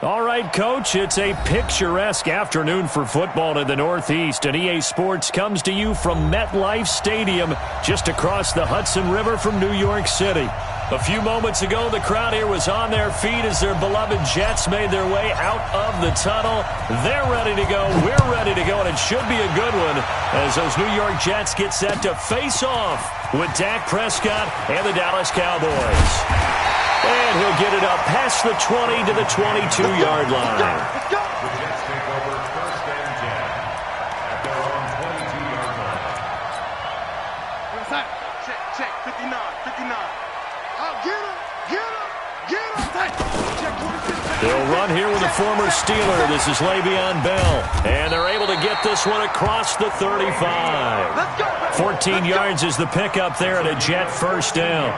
All right, Coach, it's a picturesque afternoon for football in the Northeast, and EA Sports comes to you from MetLife Stadium, just across the Hudson River from New York City. A few moments ago, the crowd here was on their feet as their beloved Jets made their way out of the tunnel. They're ready to go. We're ready to go, and it should be a good one as those New York Jets get set to face off with Dak Prescott and the Dallas Cowboys. And he'll get it up past the 20 to the 22-yard line. The Jets take over first and 10 at their own 22-yard line. Check, 59. Oh, get him. Check 26. They'll run here with a former Steeler. This is Le'Veon Bell. And they're able to get this one across the 35. 14 yards is the pickup there at a Jet first down.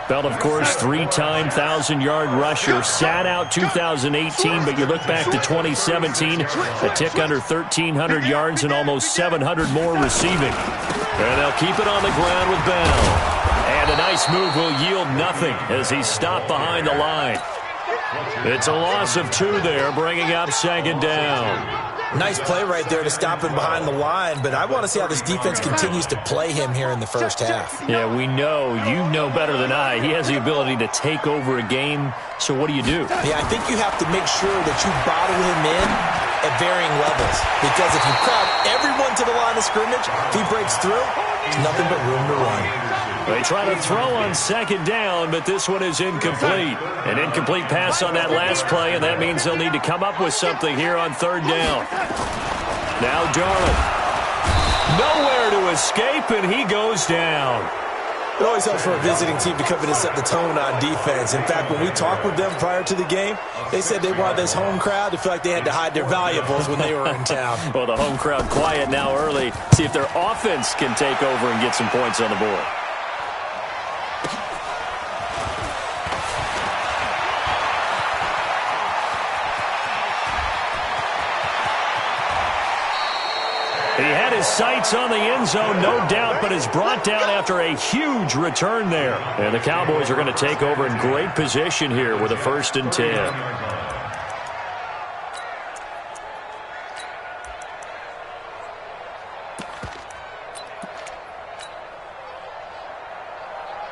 Bell, of course, three-time 1,000-yard rusher, sat out 2018, but you look back to 2017, a tick under 1,300 yards and almost 700 more receiving. And they'll keep it on the ground with Bell. And a nice move will yield nothing as he's stopped behind the line. It's a loss of 2 there, bringing up second down. Nice play right there to stop him behind the line, but I want to see how this defense continues to play him here in the first half. Yeah, we know. You know better than I. He has the ability to take over a game, so what do you do? Yeah, I think you have to make sure that you bottle him in at varying levels, because if you crowd everyone to the line of scrimmage, if he breaks through, there's nothing but room to run. They try to throw on second down, but this one is incomplete. An incomplete pass on that last play, and that means they'll need to come up with something here on third down. Now Darnold. Nowhere to escape, and he goes down. It always helps for a visiting team to come in and set the tone on defense. In fact, when we talked with them prior to the game, they said they wanted this home crowd to feel like they had to hide their valuables when they were in town. Well, the home crowd quiet now early. See if their offense can take over and get some points on the board. He had his sights on the end zone, no doubt, but is brought down after a huge return there. And the Cowboys are going to take over in great position here with a 1st and 10.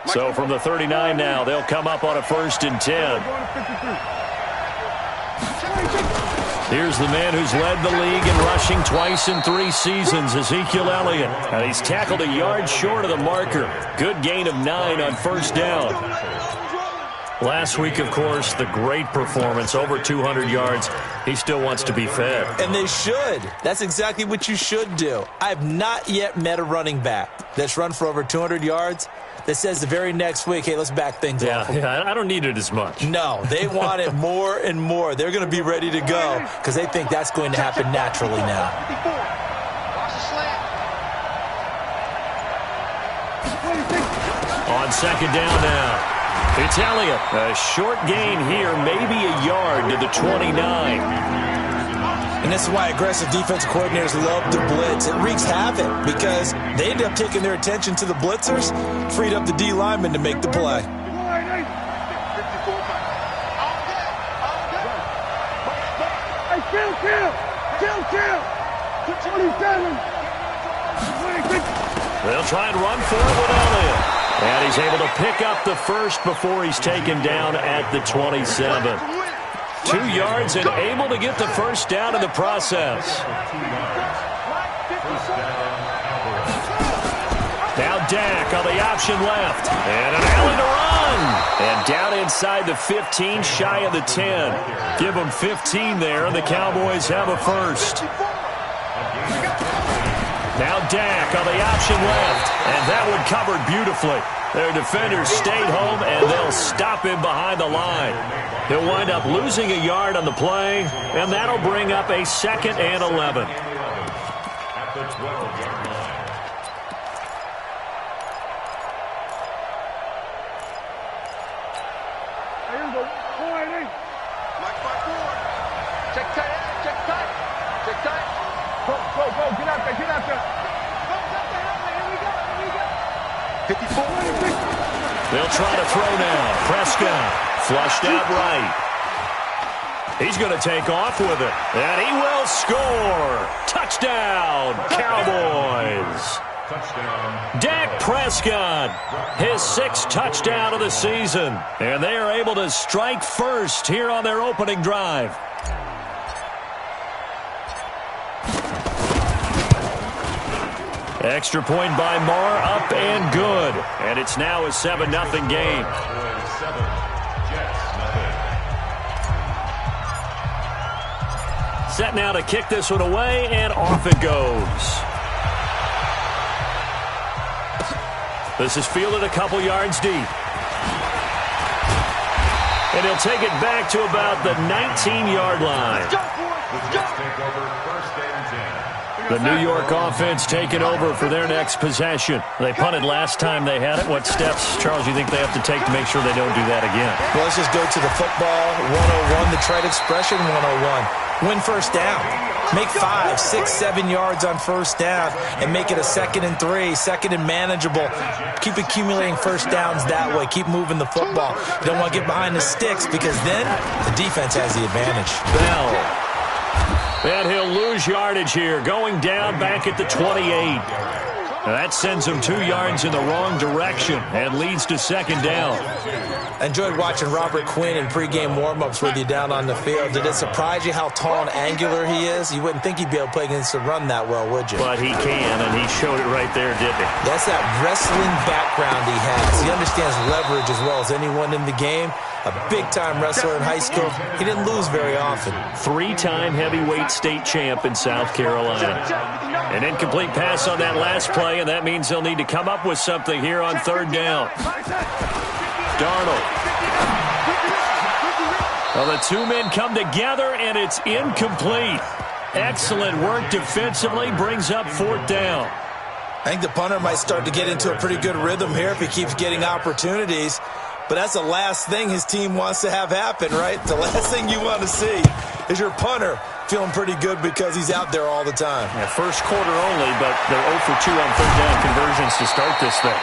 So from the 39 now, they'll come up on a 1st and 10. Here's the man who's led the league in rushing twice in 3 seasons, Ezekiel Elliott. And he's tackled a yard short of the marker. Good gain of 9 on first down. Last week, of course, the great performance, over 200 yards. He still wants to be fed. And they should. That's exactly what you should do. I have not yet met a running back that's run for over 200 yards that says the very next week, hey, let's back things off. Yeah, I don't need it as much. No, they want it more and more. They're going to be ready to go because they think that's going to happen naturally now. On second down now. It's Elliott. A short gain here, maybe a yard to the 29. And this is why aggressive defensive coordinators love to blitz. It wreaks havoc because they end up taking their attention to the blitzers, freed up the D lineman to make the play. They'll try and run for it with Elliott. And he's able to pick up the first before he's taken down at the 27. 2 yards and able to get the first down in the process. Now Dak on the option left. And an alley to run. And down inside the 15, shy of the 10. Give them 15 there, and the Cowboys have a first. Now Dak on the option left. And that one covered beautifully. Their defenders stayed home, and they'll stop him behind the line. He'll wind up losing a yard on the play, and that'll bring up a 2nd and 11. At the 12-yard line. Check tight. Go, get out there. 54. They'll try to throw now. Prescott flushed out right. He's going to take off with it. And he will score. Touchdown, Cowboys. Touchdown. Dak Prescott, his 6th touchdown of the season. And they are able to strike first here on their opening drive. Extra point by Marr, up and good. And it's now a 7-0 game. Set now to kick this one away, and off it goes. This is fielded a couple yards deep. And he'll take it back to about the 19-yard line. The New York offense taking over for their next possession. They punted last time they had it. What steps, Charles, you think they have to take to make sure they don't do that again? Well, let's just go to the football 101, the trade expression 101. Win first down. Make 5, 6, 7 yards on first down and make it a 2nd and 3, 2nd and manageable. Keep accumulating first downs that way. Keep moving the football. You don't want to get behind the sticks because then the defense has the advantage. Bell. And he'll lose yardage here, going down back at the 28. Now that sends him 2 yards in the wrong direction and leads to 2nd down. I enjoyed watching Robert Quinn in pregame warm-ups with you down on the field. Did it surprise you how tall and angular he is? You wouldn't think he'd be able to play against the run that well, would you? But he can, and he showed it right there, didn't he? That's that wrestling background he has. He understands leverage as well as anyone in the game. A big-time wrestler in high school. He didn't lose very often. 3-time heavyweight state champ in South Carolina. An incomplete pass on that last play, and that means they'll need to come up with something here on 3rd down. Darnold. Well, the 2 men come together, and it's incomplete. Excellent work defensively, brings up 4th down. I think the punter might start to get into a pretty good rhythm here if he keeps getting opportunities. But that's the last thing his team wants to have happen, right? The last thing you want to see is your punter feeling pretty good because he's out there all the time. Yeah, first quarter only, but they're 0 for 2 on 3rd down conversions to start this thing.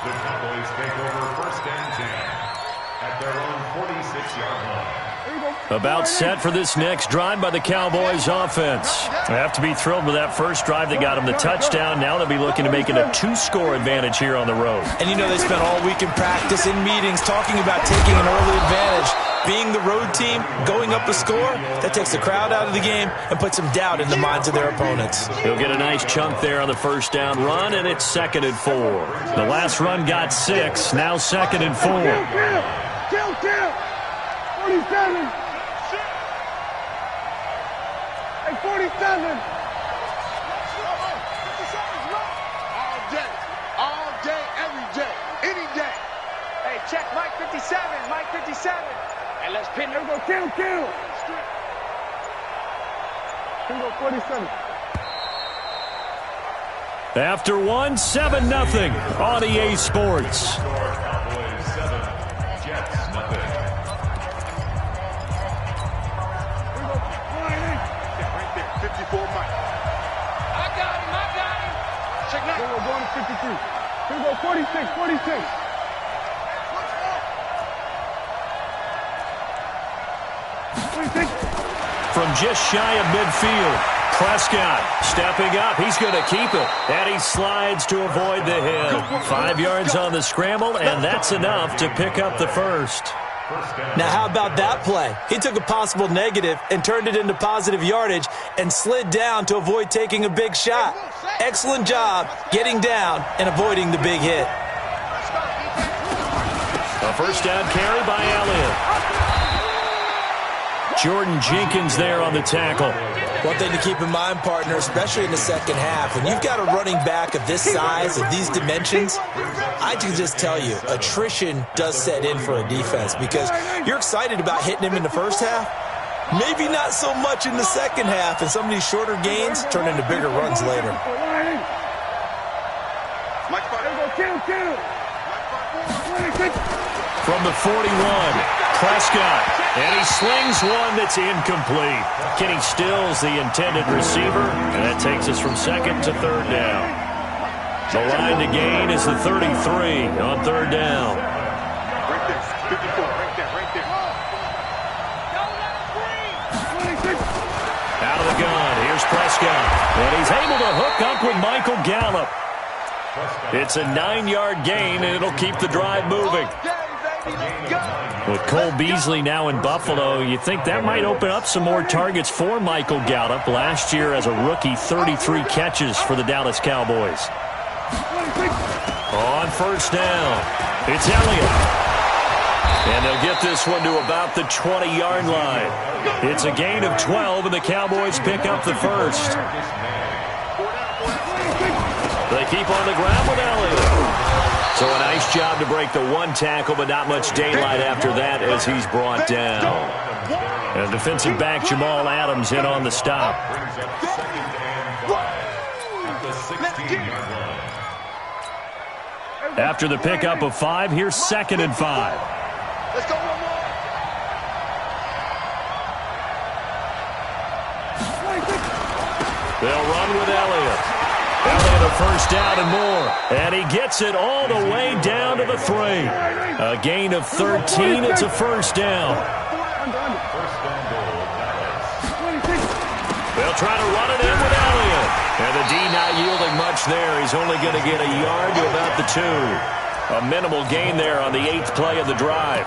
The Cowboys take over 1st and 10 at their own 46-yard line. About set for this next drive by the Cowboys offense. They have to be thrilled with that first drive. They got them the touchdown. Now they'll be looking to make it a 2-score advantage here on the road. And you know they spent all week in practice, in meetings, talking about taking an early advantage. Being the road team, going up a score, that takes the crowd out of the game and puts some doubt in the minds of their opponents. He'll get a nice chunk there on the first down run, and it's 2nd and 4. The last run got 6, now 2nd and 4. Kill. 47. Hey, 47. All day, every day, any day. Hey, check Mike 57, Mike 57. Hey, let's pin. Here we go, kill. Here we go, 47. After 1, 7-0 on EA Sports. Cowboys 7, Jets nothing. Right there, 54 Mike. I got him. Check now. Here we go, going to 53. Here we go, 46. From just shy of midfield, Prescott stepping up. He's going to keep it. And he slides to avoid the hit. 5 yards on the scramble, and that's enough to pick up the first. Now, how about that play? He took a possible negative and turned it into positive yardage and slid down to avoid taking a big shot. Excellent job getting down and avoiding the big hit. A first down carry by Elliott. Jordan Jenkins there on the tackle. One thing to keep in mind, partner, especially in the second half, when you've got a running back of this size, of these dimensions, I can just tell you, attrition does set in for a defense because you're excited about hitting him in the first half. Maybe not so much in the second half, and some of these shorter gains turn into bigger runs later. From the 41, Prescott, and he slings one that's incomplete. Kenny Stills, the intended receiver, and that takes us from 2nd to 3rd down. The line to gain is the 33 on 3rd down. Right there, Prescott. And he's able to hook up with Michael Gallup. It's a 9-yard gain, and it'll keep the drive moving. With Cole Beasley now in Buffalo, you think that might open up some more targets for Michael Gallup. Last year as a rookie, 33 catches for the Dallas Cowboys. On first down, it's Elliott. And they'll get this one to about the 20-yard line. It's a gain of 12, and the Cowboys pick up the first. They keep on the ground with Elliott. So a nice job to break the one tackle, but not much daylight after that as he's brought down. And defensive back Jamal Adams in on the stop. After the pickup of 5, here's 2nd and 5. Let's go one more. They'll run with Elliott. Elliott a first down and more. And he gets it all the way down to the 3. A gain of 13. It's a first down. They'll try to run it in with Elliott. And the D not yielding much there. He's only going to get a yard to about the 2. A minimal gain there on the 8th play of the drive.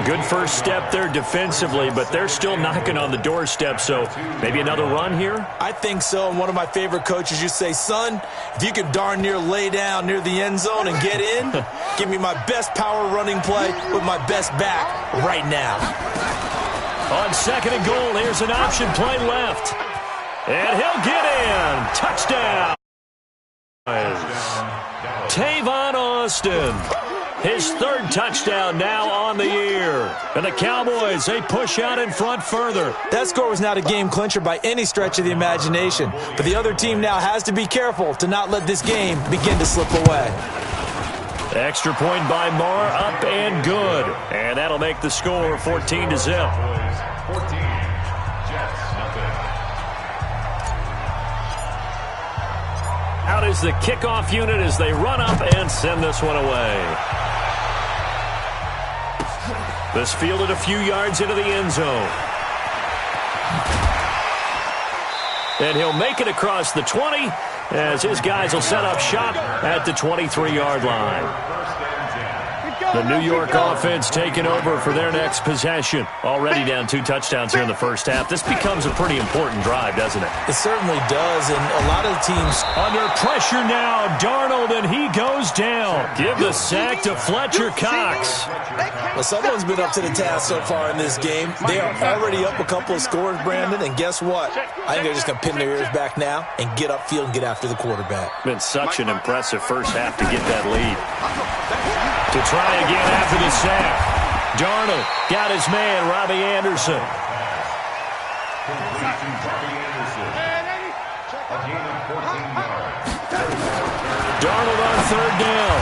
Good first step there defensively, but they're still knocking on the doorstep, so maybe another run here? I think so, and one of my favorite coaches used to say, son, if you can darn near lay down near the end zone and get in, give me my best power running play with my best back right now. On 2nd and goal, here's an option play left. And he'll get in. Touchdown. Tavon Austin. His 3rd touchdown now on the year. And the Cowboys, they push out in front further. That score was not a game clincher by any stretch of the imagination. But the other team now has to be careful to not let this game begin to slip away. Extra point by Marr, up and good. And that'll make the score 14-0. 14, Jets, nothing. Out is the kickoff unit as they run up and send this one away. This fielded a few yards into the end zone. And he'll make it across the 20 as his guys will set up shop at the 23-yard line. The New York offense taking over for their next possession. Already down 2 touchdowns here in the first half. This becomes a pretty important drive, doesn't it? It certainly does, and a lot of teams... Under pressure now, Darnold, and he goes down. Give the sack to Fletcher Cox. Well, someone's been up to the task so far in this game. They are already up a couple of scores, Brandon, and guess what? I think they're just going to pin their ears back now and get upfield and get after the quarterback. Been such an impressive first half to get that lead. To try again after the sack. Darnold got his man, Robbie Anderson. Darnold on 3rd down.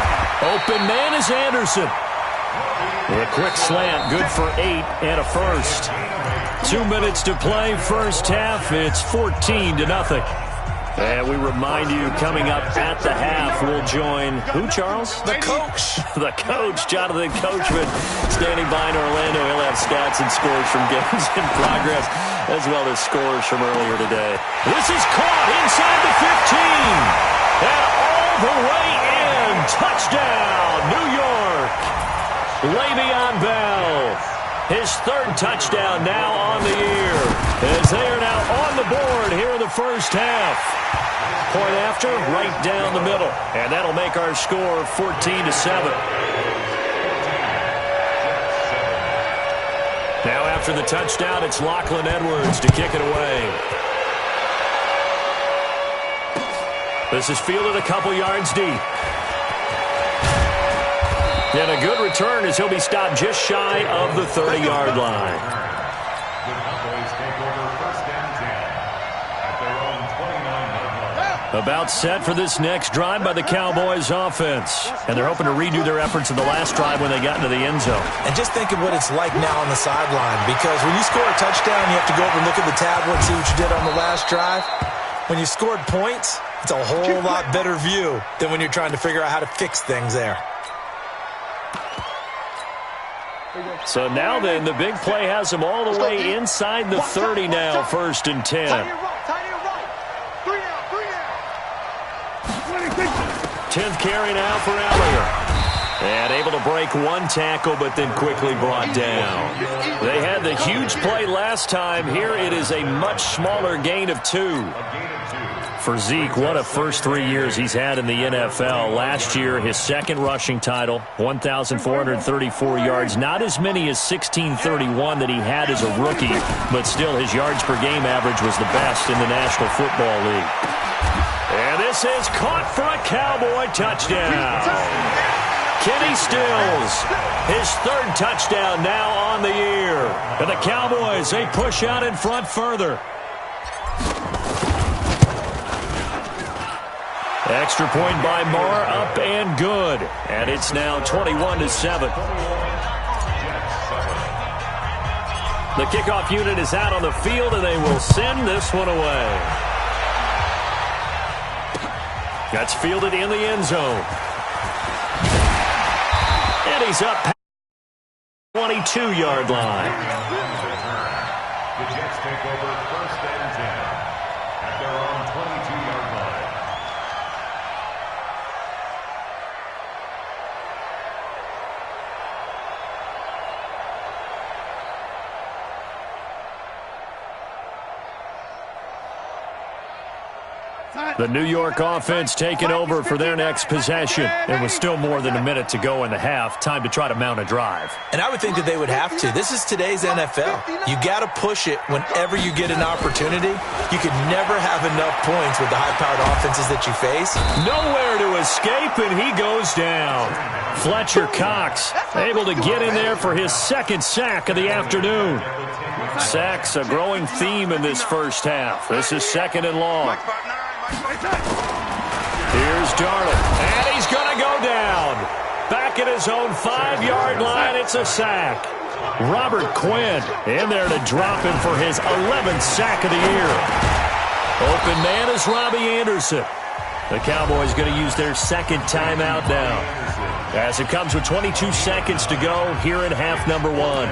Open man is Anderson. With a quick slant, good for 8 and a first. 2 minutes to play, first half. It's 14-0. And we remind you, coming up at the half, we'll join who, Charles? The coach. The coach, Jonathan Coachman, standing by in Orlando. He'll have stats and scores from games in progress, as well as scores from earlier today. This is caught inside the 15. And all the way in. Touchdown, New York. Le'Veon Bell. His 3rd touchdown now on the year. As they are now on the board here in the first half. Point after, right down the middle. And that'll make our score 14-7. Now after the touchdown, it's Lachlan Edwards to kick it away. This is fielded a couple yards deep. And a good return as he'll be stopped just shy of the 30-yard line. The Cowboys take over 1st and 10 at their own 29-yard line. About set for this next drive by the Cowboys offense. And they're hoping to redo their efforts in the last drive when they got into the end zone. And just think of what it's like now on the sideline, because when you score a touchdown, you have to go over and look at the tablet and see what you did on the last drive. When you scored points, it's a whole lot better view than when you're trying to figure out how to fix things there. So now then, the big play has them all the way inside the 30 now, 1st and 10. 10th carry now for Elliott. And able to break one tackle, but then quickly brought down. They had the huge play last time. Here it is a much smaller gain of 2. For Zeke, what a first 3 years he's had in the NFL. Last year, his second rushing title, 1,434 yards. Not as many as 1,631 that he had as a rookie, but still his yards per game average was the best in the National Football League. And this is caught for a Cowboy touchdown. Kenny Stills, his 3rd touchdown now on the year. And the Cowboys, they push out in front further. Extra point by Marr, up and good. And it's now 21-7. The kickoff unit is out on the field, and they will send this one away. That's fielded in the end zone. And he's up past the 22-yard line. The Jets take over 1st and 10 at their own 22-yard line. The New York offense taking over for their next possession. There was still more than a minute to go in the half. Time to try to mount a drive. And I would think that they would have to. This is today's NFL. You got to push it whenever you get an opportunity. You could never have enough points with the high-powered offenses that you face. Nowhere to escape, and he goes down. Fletcher Cox able to get in there for his 2nd sack of the afternoon. Sacks a growing theme in this first half. This is 2nd and long. Here's Darnold, and he's going to go down. Back at his own 5-yard line, it's a sack. Robert Quinn in there to drop him for his 11th sack of the year. Open man is Robbie Anderson. The Cowboys going to use their 2nd timeout now, as it comes with 22 seconds to go here in half number 1.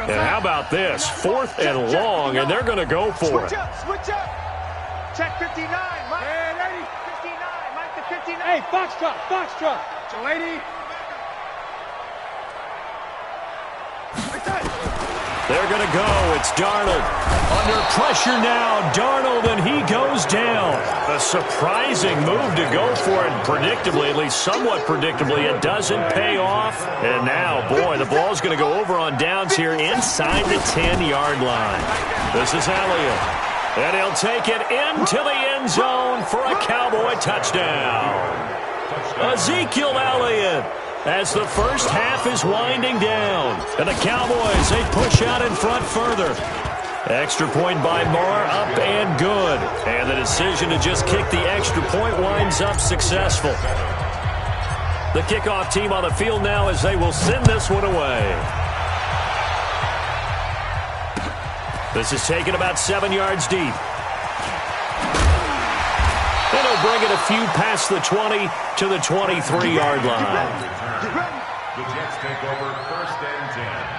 And how about this? 4th and long, and they're going to go for it. Switch up. Check 59. Mike. Hey, lady. 59. Mike to 59. Hey, Foxtrot. So, lady. They're going to go. It's Darnold. Under pressure now, Darnold, and he goes down. A surprising move to go for it. Predictably, at least somewhat predictably, it doesn't pay off. And now, boy, the ball's going to go over on downs here inside the 10-yard line. This is Elliott. And he'll take it into the end zone for a Cowboy touchdown. Ezekiel Elliott, as the first half is winding down. And the Cowboys, they push out in front further. Extra point by Marr, up and good. And the decision to just kick the extra point winds up successful. The kickoff team on the field now as they will send this one away. This is taken about 7 yards deep. And he'll bring it a few past the 20 to the 23-yard line. The Jets take over 1st and 10.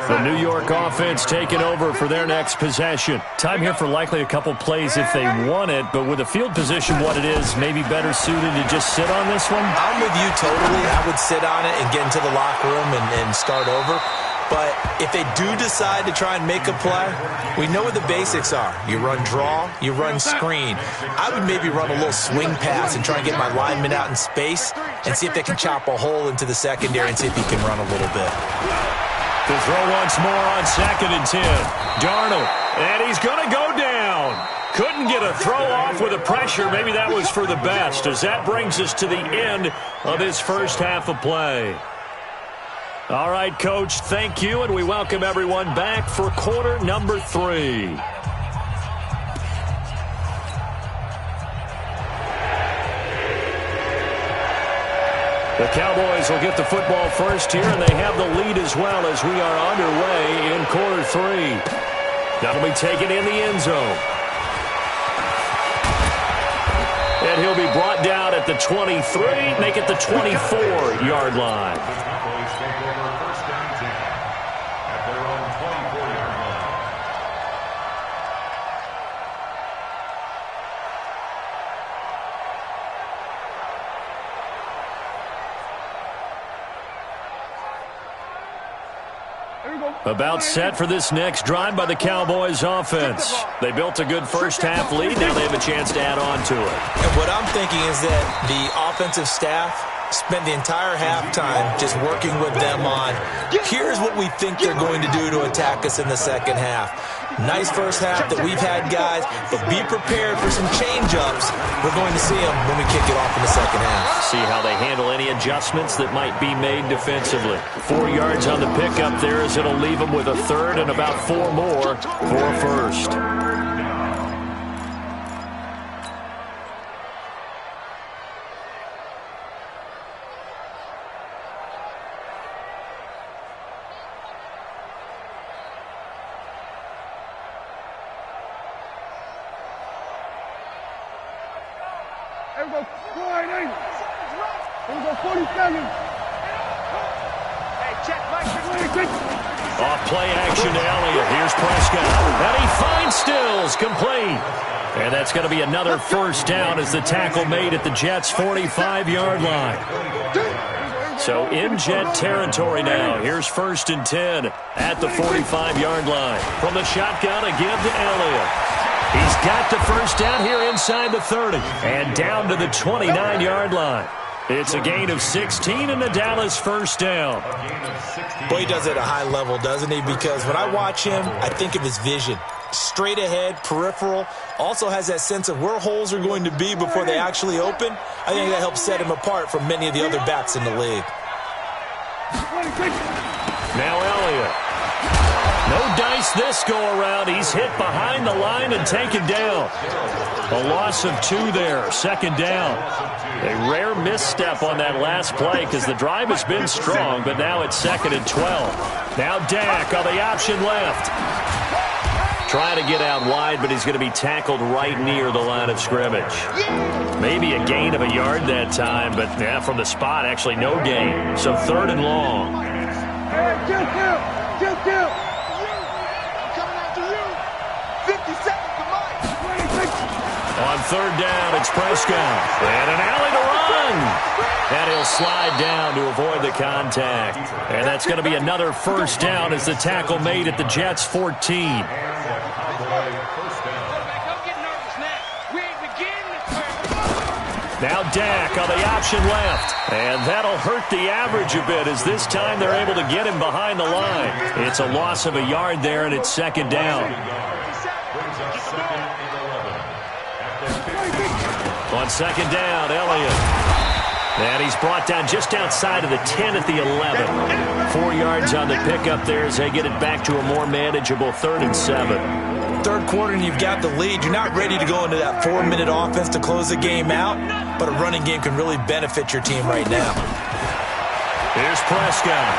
The New York offense taking over for their next possession. Time here for likely a couple plays if they want it, but with the field position what it is, maybe better suited to just sit on this one? I'm with you totally. I would sit on it and get into the locker room and start over. But if they do decide to try and make a play, we know what the basics are. You run draw, you run screen. I would maybe run a little swing pass and try and get my lineman out in space and see if they can chop a hole into the secondary and see if he can run a little bit. To throw once more on 2nd and 10. Darnold, and he's going to go down. Couldn't get a throw off with the pressure. Maybe that was for the best, as that brings us to the end of this first half of play. All right, Coach, thank you, and we welcome everyone back for quarter number 3. The Cowboys will get the football first here, and they have the lead as well as we are underway in quarter 3. That'll be taken in the end zone. And he'll be brought down at the 23, make it the 24-yard line. The Cowboys take over 1st and 10 at their own 24-yard line. 2 About set for this next drive by the Cowboys offense. They built a good first-half lead. Now they have a chance to add on to it. And what I'm thinking is that the offensive staff spent the entire halftime just working with them on, here's what we think they're going to do to attack us in the second half. Nice first half that we've had, guys, but be prepared for some change-ups. We're going to see them when we kick it off in the second half. See how they handle any adjustments that might be made defensively. 4 yards on the pickup there as it'll leave them with a third and about 4 more for a first. There we go. 480. There we go. 40 seconds. Hey, check Mike. Off play action to Elliott. Here's Prescott. And he finds Stills complete. And that's going to be another first down as the tackle made at the Jets' 45-yard line. So in Jet territory now. Here's 1st and 10 at the 45-yard line. From the shotgun again to Elliott. He's got the first down here inside the 30 and down to the 29-yard line. It's a gain of 16 and the Dallas first down. Boy, he does it at a high level, doesn't he? Because when I watch him, I think of his vision. Straight ahead, peripheral. Also has that sense of where holes are going to be before they actually open. I think that helps set him apart from many of the other backs in the league. Now Elliott. No dice this go-around. He's hit behind the line and taken down. A loss of 2 there. Second down. A rare misstep on that last play because the drive has been strong, but now it's 2nd and 12. Now Dak on the option left. Trying to get out wide, but he's going to be tackled right near the line of scrimmage. Maybe a gain of a yard that time, but yeah, from the spot, actually no gain. So 3rd and long. Hey, kill. On 3rd down, it's Prescott. And an alley to run. And he'll slide down to avoid the contact. And that's going to be another first down as the tackle made at the Jets' 14. Now Dak on the option left. And that'll hurt the average a bit as this time they're able to get him behind the line. It's a loss of a yard there, and it's 2nd down. On 2nd down, Elliott. And he's brought down just outside of the 10 at the 11. 4 yards on the pickup there as they get it back to a more manageable 3rd and 7. Third quarter and you've got the lead. You're not ready to go into that 4-minute offense to close the game out, but a running game can really benefit your team right now. Here's Prescott.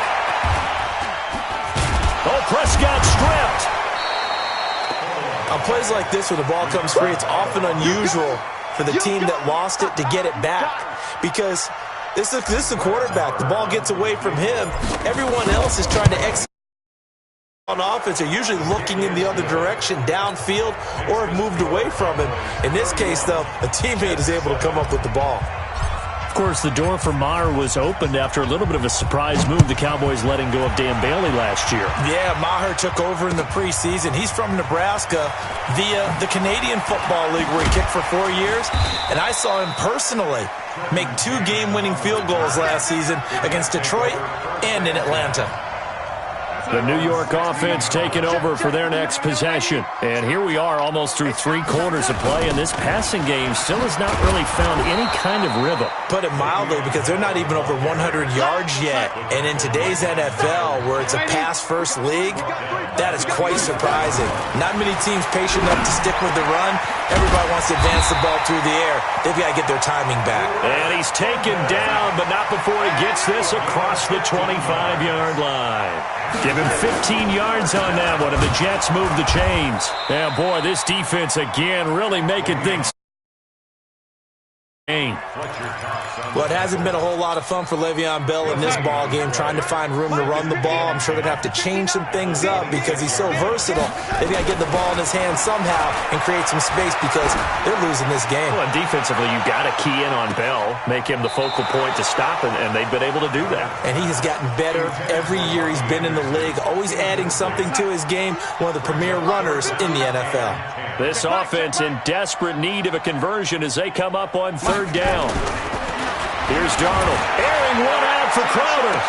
Oh, Prescott stripped. On plays like this where the ball comes free, it's often unusual for the team that lost it to get it back because this is the quarterback. The ball gets away from him. Everyone else is trying to execute on offense. They're usually looking in the other direction, downfield, or have moved away from him. In this case, though, a teammate is able to come up with the ball. Of course, the door for Maher was opened after a little bit of a surprise move. The Cowboys letting go of Dan Bailey last year. Yeah, Maher took over in the preseason. He's from Nebraska via the Canadian Football League where he kicked for 4 years. And I saw him personally make 2 game-winning field goals last season against Detroit and in Atlanta. The New York offense taking over for their next possession. And here we are almost through 3 quarters of play, and this passing game still has not really found any kind of rhythm. Put it mildly, because they're not even over 100 yards yet. And in today's NFL, where it's a pass-first league, that is quite surprising. Not many teams patient enough to stick with the run. Everybody wants to advance the ball through the air. They've got to get their timing back. And he's taken down, but not before he gets this across the 25-yard line. Give him 15 yards on that one, and the Jets move the chains. Yeah, boy, this defense again really making things Well, it hasn't been a whole lot of fun for Le'Veon Bell in this ball game, trying to find room to run the ball. I'm sure they'd have to change some things up because he's so versatile. They've got to get the ball in his hands somehow and create some space because they're losing this game. Well, and defensively, you've got to key in on Bell, make him the focal point to stop, and they've been able to do that. And he has gotten better every year he's been in the league, always adding something to his game, one of the premier runners in the NFL. This offense in desperate need of a conversion as they come up on third down. Here's Darnold, airing one out for Crowder.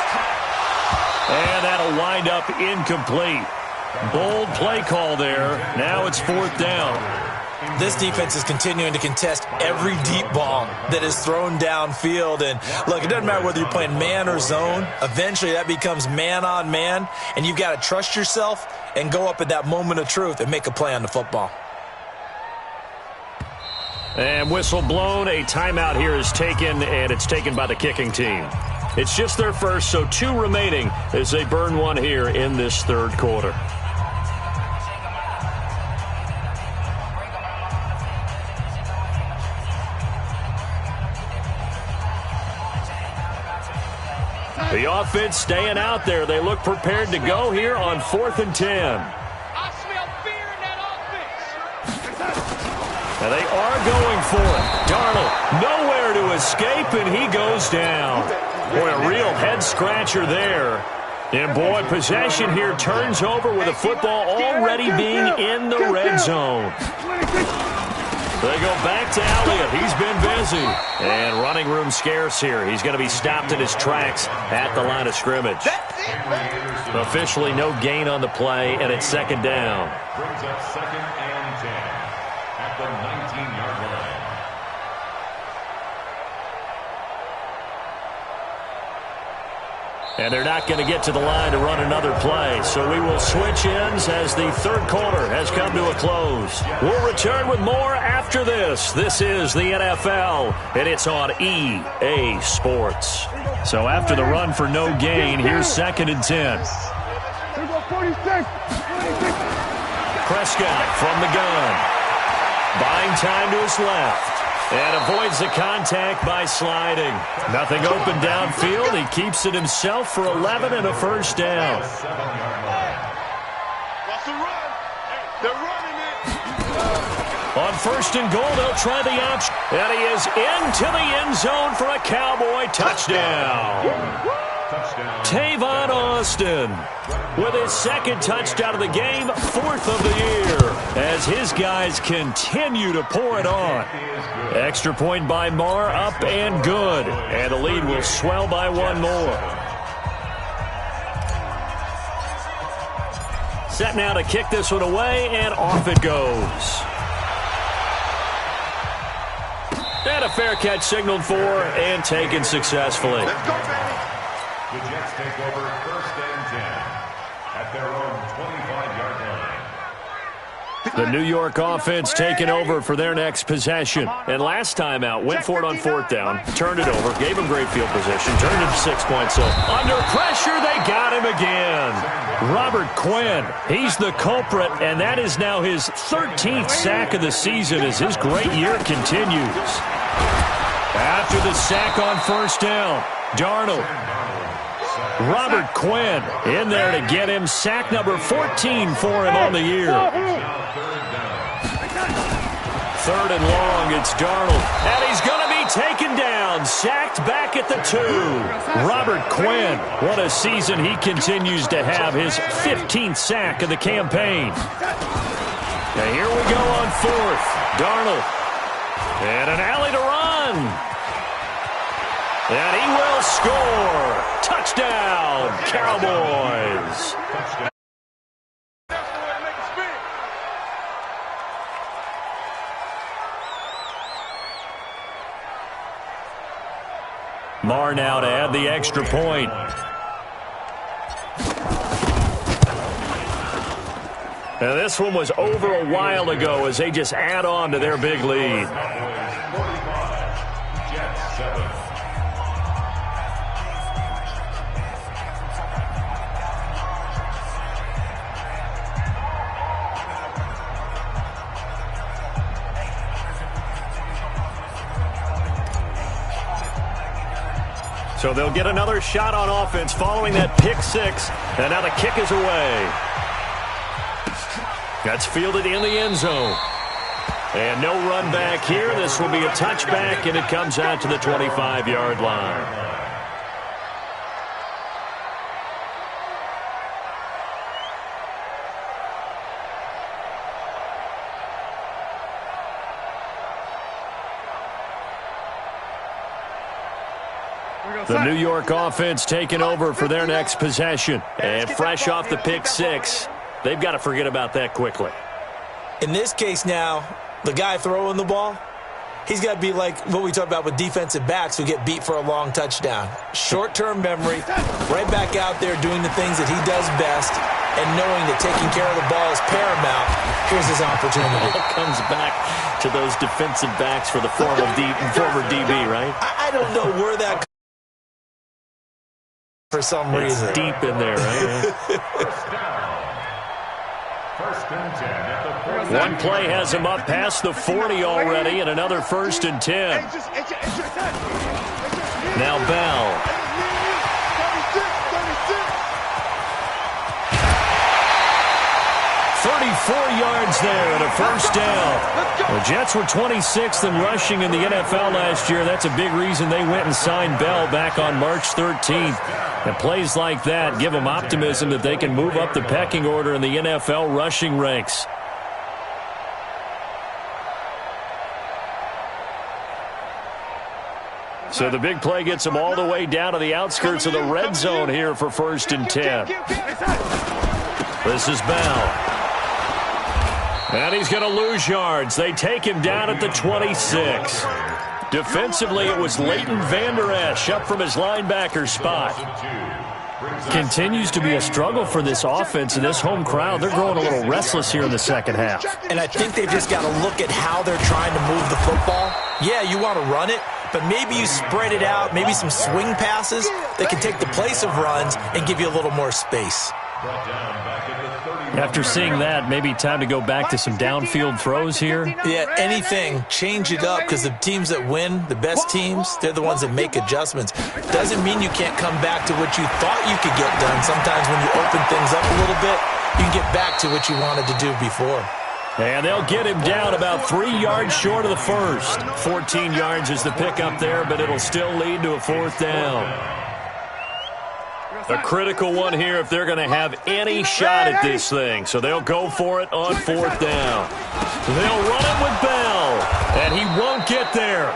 And that'll wind up incomplete. Bold play call there. Now it's fourth down. This defense is continuing to contest every deep ball that is thrown downfield. And, look, it doesn't matter whether you're playing man or zone. Eventually that becomes man on man, and you've got to trust yourself and go up at that moment of truth and make a play on the football. And whistle blown. A timeout here is taken, and it's taken by the kicking team. It's just their first, so 2 remaining as they burn one here in this third quarter. The offense staying out there. They look prepared to go here on 4th and 10. I smell fear in that offense. And they are going for it. Darnold nowhere to escape, and he goes down. Boy, a real head-scratcher there. And, boy, possession here turns over with the football already being in the red zone. They go back to Elliott. He's been busy. And running room scarce here. He's going to be stopped in his tracks at the line of scrimmage. Officially no gain on the play, and it's second down. Brings up 2nd and 10 at the 19-yard line. And they're not going to get to the line to run another play. So we will switch ends as the third quarter has come to a close. We'll return with more after this. This is the NFL, and it's on EA Sports. So after the run for no gain, here's 2nd and 10. Here we go, 46. Prescott from the gun. Buying time to his left. And avoids the contact by sliding. Nothing open downfield. He keeps it himself for 11 and a first down. Watch the run. They're running it. On 1st and goal, they'll try the option. And he is into the end zone for a Cowboy touchdown. Tavon Austin with his 2nd touchdown of the game, 4th of the year, as his guys continue to pour it on. Extra point by Marr, up and good, and the lead will swell by 1 more. Set now to kick this one away, and off it goes. And a fair catch signaled for and taken successfully. Let's go, baby. The Jets take over 1st and 10 at their own 25-yard line. The New York offense taking over for their next possession. And last time out, went for it on 4th down, turned it over, gave him great field position, turned it to 6 points. So under pressure, they got him again. Robert Quinn, he's the culprit, and that is now his 13th sack of the season as his great year continues. After the sack on 1st down, Darnold. Robert Quinn in there to get him sack number 14 for him on the year. 3rd and long, it's Darnold. And he's going to be taken down, sacked back at the 2. Robert Quinn, what a season he continues to have, his 15th sack of the campaign. And here we go on 4th. Darnold. And an alley to run. And he will score. Touchdown, Cowboys. Marr now to add the extra point. Now this one was over a while ago as they just add on to their big lead. Jets 7. So they'll get another shot on offense following that pick six. And now the kick is away. That's fielded in the end zone. And no run back here. This will be a touchback, and it comes out to the 25-yard line. The New York offense taking over for their next possession. And fresh off the pick six, they've got to forget about that quickly. In this case now, the guy throwing the ball, he's got to be like what we talk about with defensive backs who get beat for a long touchdown. Short-term memory, right back out there doing the things that he does best, and knowing that taking care of the ball is paramount. Here's his opportunity. It all comes back to those defensive backs for the former DB, right? I don't know where that comes for some reason. It's deep in there, right? First and 10 at the 40. One play has him up past the 40 already, and another 1st and 10. Now Bell. 34 yards there and a first down. The Jets were 26th in rushing in the NFL last year. That's a big reason they went and signed Bell back on March 13th. And plays like that give them optimism that they can move up the pecking order in the NFL rushing ranks. So the big play gets them all the way down to the outskirts of the red zone here for 1st and 10. This is Bell. And he's going to lose yards. They take him down at the 26. Defensively, it was Leighton Vander Esch up from his linebacker spot. Continues to be a struggle for this offense and this home crowd. They're growing a little restless here in the second half. And I think they've just got to look at how they're trying to move the football. Yeah, you want to run it, but maybe you spread it out, maybe some swing passes that can take the place of runs and give you a little more space. After seeing that, maybe time to go back to some downfield throws here. Yeah, anything. Change it up because the teams that win, the best teams, they're the ones that make adjustments. Doesn't mean you can't come back to what you thought you could get done. Sometimes when you open things up a little bit, you can get back to what you wanted to do before. And they'll get him down about 3 yards short of the first. 14 yards is the pickup there, but it'll still lead to a 4th down. A critical one here if they're going to have any shot at this thing. So they'll go for it on 4th down. They'll run it with Bell, and he won't get there.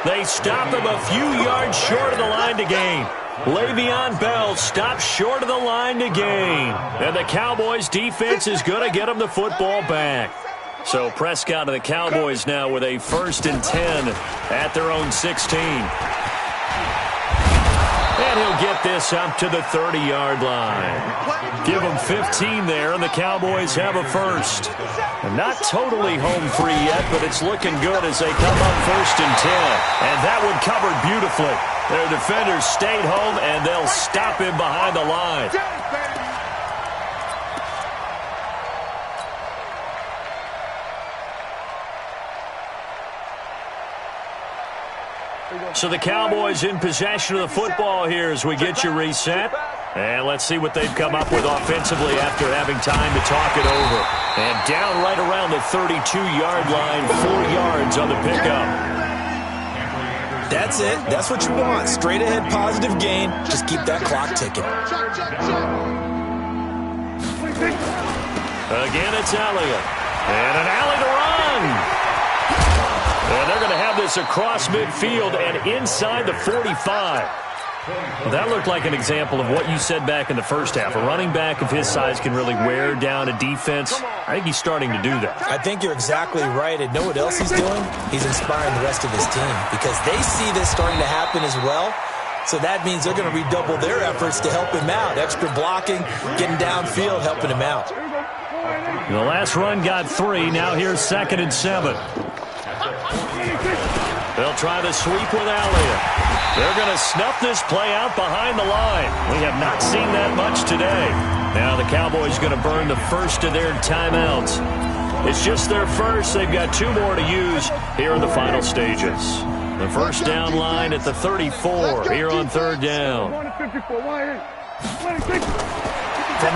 They stop him a few yards short of the line to gain. Le'Veon Bell stops short of the line to gain. And the Cowboys' defense is going to get him the football back. So Prescott and the Cowboys now with a 1st and 10 at their own 16. And he'll get this up to the 30-yard line. Give them 15 there, and the Cowboys have a first. And not totally home free yet, but it's looking good as they come up 1st and 10. And that one covered beautifully. Their defenders stayed home, and they'll stop him behind the line. So the Cowboys in possession of the football here as we get you reset. And let's see what they've come up with offensively after having time to talk it over. And down right around the 32-yard line, 4 yards on the pickup. That's it. That's what you want. Straight ahead positive gain. Just keep that clock ticking. Again, it's Elliott. And an alley to run. And they're going to have this across midfield and inside the 45. Well, that looked like an example of what you said back in the first half. A running back of his size can really wear down a defense. I think he's starting to do that. I think you're exactly right. And know what else he's doing? He's inspiring the rest of his team because they see this starting to happen as well. So that means they're going to redouble their efforts to help him out. Extra blocking, getting downfield, helping him out. The last run got 3. Now here's 2nd and 7. They'll try the sweep with Elliott. They're going to snuff this play out behind the line. We have not seen that much today. Now the Cowboys going to burn the first of their timeouts. It's just their first. They've got 2 more to use here in the final stages. The first down line at the 34 here on third down. From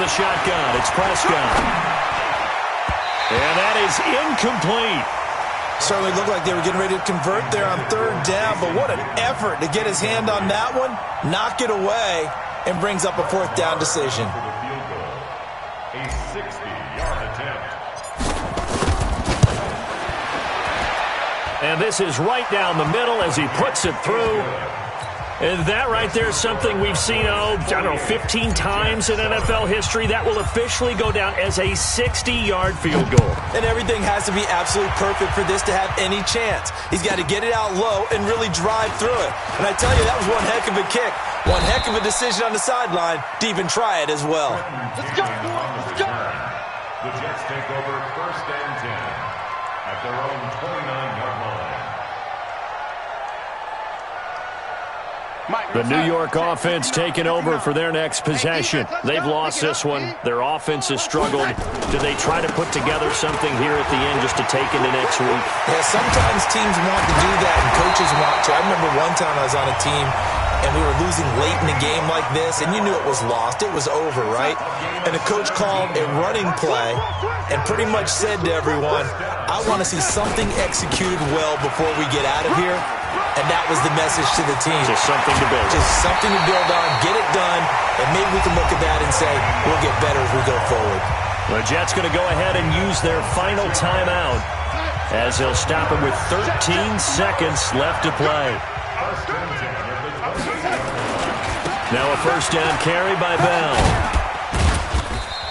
the shotgun, it's Prescott. And that is incomplete. Certainly looked like they were getting ready to convert there on third down, but what an effort to get his hand on that one, knock it away, and brings up a fourth down decision. A 60-yard attempt. And this is right down the middle as he puts it through. And that right there is something we've seen, I don't know, 15 times in NFL history. That will officially go down as a 60-yard field goal. And everything has to be absolutely perfect for this to have any chance. He's got to get it out low and really drive through it. And I tell you, that was one heck of a kick. One heck of a decision on the sideline to even try it as well. Let's go, let's go. The Jets take over first and 10 at their own 29-yard line. The New York offense taking over for their next possession. They've lost this one. Their offense has struggled. Do they try to put together something here at the end just to take into next week? Yeah, sometimes teams want to do that and coaches want to. I remember one time I was on a team and we were losing late in a game like this, and you knew it was lost. It was over, right? And the coach called a running play and pretty much said to everyone, I want to see something executed well before we get out of here. And that was the message to the team. Just something to build. Just something to build on, get it done, and maybe we can look at that and say, we'll get better as we go forward. The Jets going to go ahead and use their final timeout as they'll stop it with 13 seconds left to play. Now a first down carry by Bell.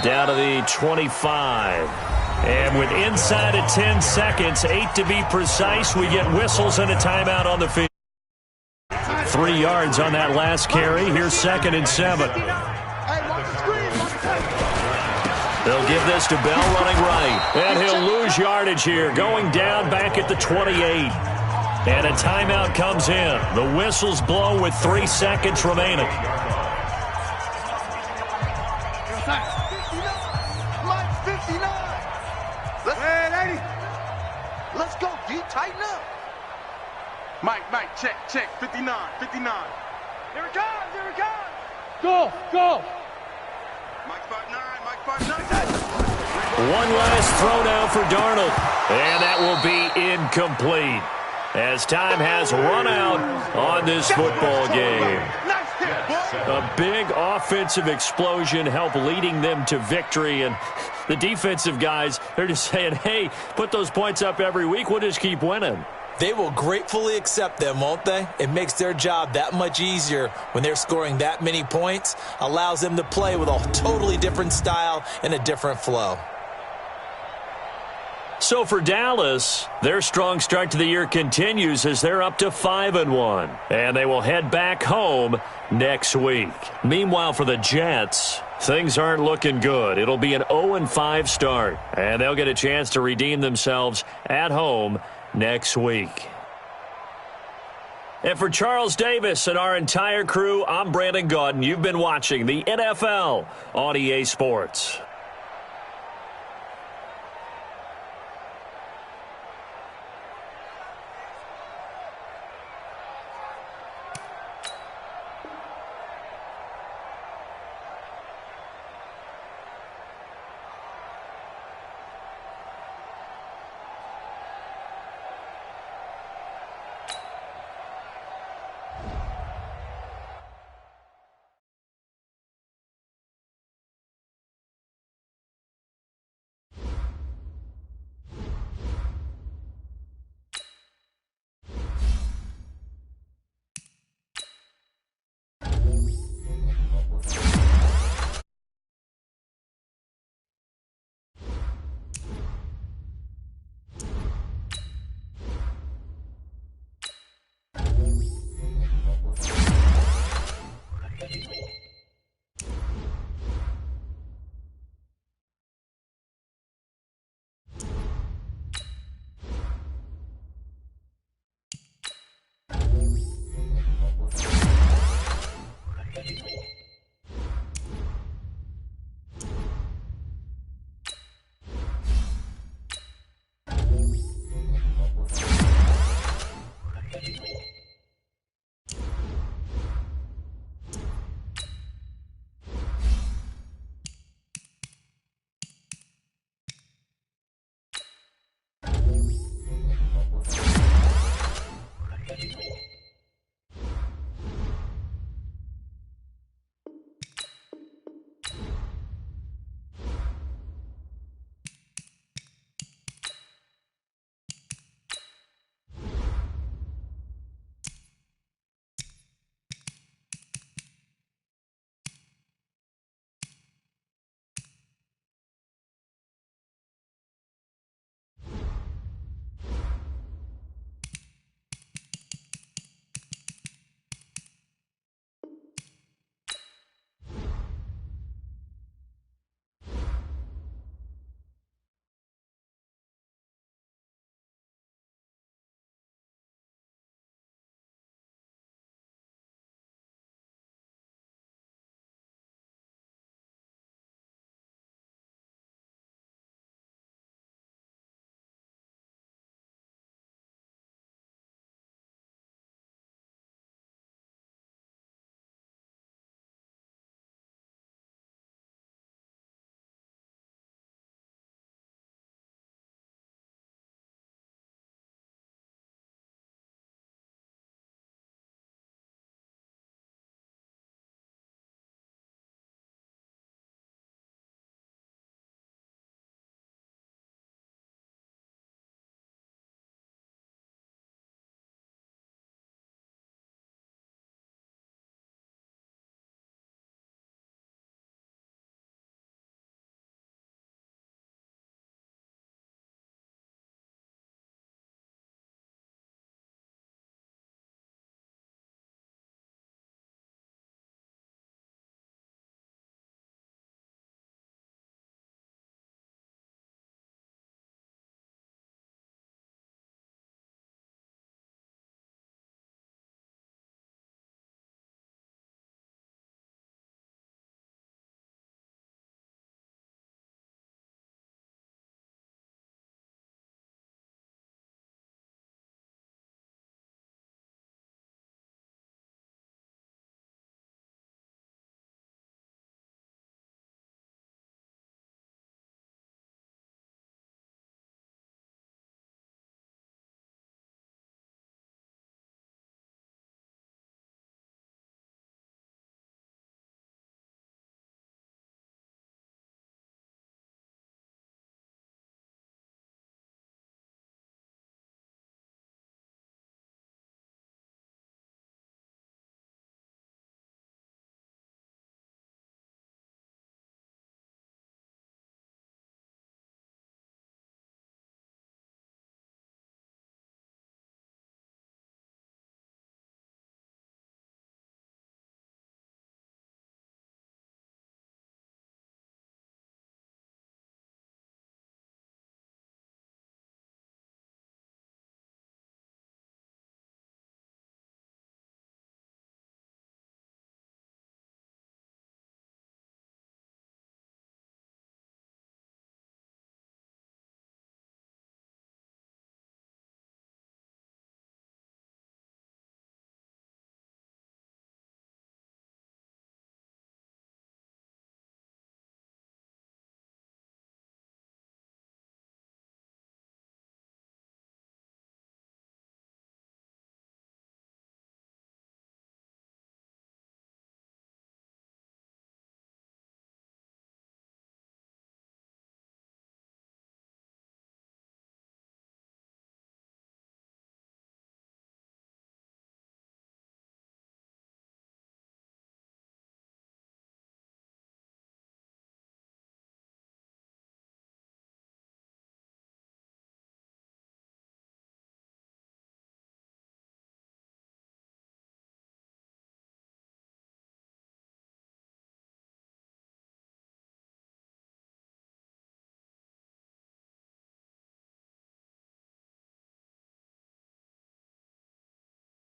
Down to the 25. And with inside of 10 seconds, 8 to be precise, we get whistles and a timeout on the field. 3 yards on that last carry. Here's 2nd and 7. They'll give this to Bell running right. And he'll lose yardage here, going down back at the 28. And a timeout comes in. The whistles blow with 3 seconds remaining. Let's go, D. Tighten up. Mike, check. 59. Here it comes. Go. Mike 5'9". One last throw now for Darnold. And that will be incomplete as time has run out on this football game. A big offensive explosion helped leading them to victory, and the defensive guys, they're just saying, hey, put those points up every week, we'll just keep winning. They will gratefully accept them, won't they? It makes their job that much easier when they're scoring that many points, allows them to play with a totally different style and a different flow. So for Dallas, their strong start to the year continues as they're up to 5-1. And they will head back home next week. Meanwhile, for the Jets, things aren't looking good. It'll be an 0-5 start. And they'll get a chance to redeem themselves at home next week. And for Charles Davis and our entire crew, I'm Brandon Gaudin. You've been watching the NFL on EA Sports.